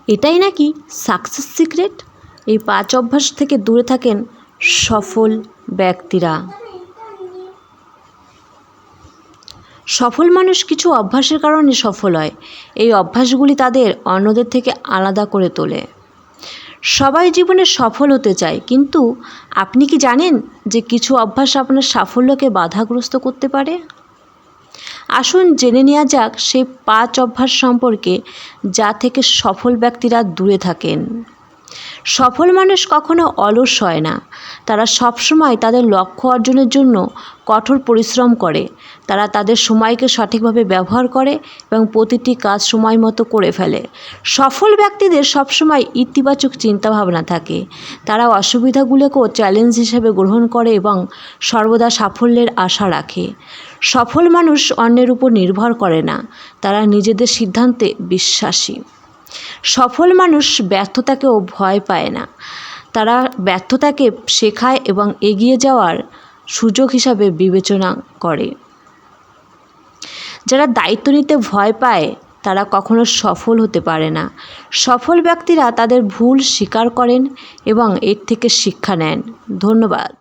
এটাই নাকি success secret. এই 5 অভ্যাস থেকে দূরে থাকেন সফল ব্যক্তিরা। সফল মানুষ কিছু অভ্যাসের কারণে সফল হয়। এই অভ্যাসগুলি তাদের অন্যদের থেকে আলাদা করে তোলে। সবাই জীবনে সফল হতে চায়, কিন্তু আপনি কি জানেন যে কিছু অভ্যাস আপনার সাফল্যকে বাধাগ্রস্ত করতে পারে? আসুন জেনে নেওয়া যাক সেই 5 অভ্যাস সম্পর্কে যা থেকে সফল ব্যক্তিরা দূরে থাকেন। সফল মানুষ কখনো অলস হয় না। তারা সবসময় তাদের লক্ষ্য অর্জনের জন্য কঠোর পরিশ্রম করে। তারা তাদের সময়কে সঠিকভাবে ব্যবহার করে এবং প্রতিটি কাজ সময় মতো করে ফেলে। সফল ব্যক্তিদের সবসময় ইতিবাচক চিন্তাভাবনা থাকে। তারা অসুবিধাগুলোকেও চ্যালেঞ্জ হিসেবে গ্রহণ করে এবং সর্বদা সাফল্যের আশা রাখে। সফল মানুষ অন্যের উপর নির্ভর করে না, তারা নিজেদের সিদ্ধান্তে বিশ্বাসী। সফল মানুষ ব্যর্থতাকেও ভয় পায় না। তারা ব্যর্থতাকে শেখায় এবং এগিয়ে যাওয়ার সুযোগ হিসাবে বিবেচনা করে। যারা দায়িত্ব নিতে ভয় পায় তারা কখনো সফল হতে পারে না। সফল ব্যক্তিরা তাদের ভুল স্বীকার করেন এবং এর থেকে শিক্ষা নেন। ধন্যবাদ।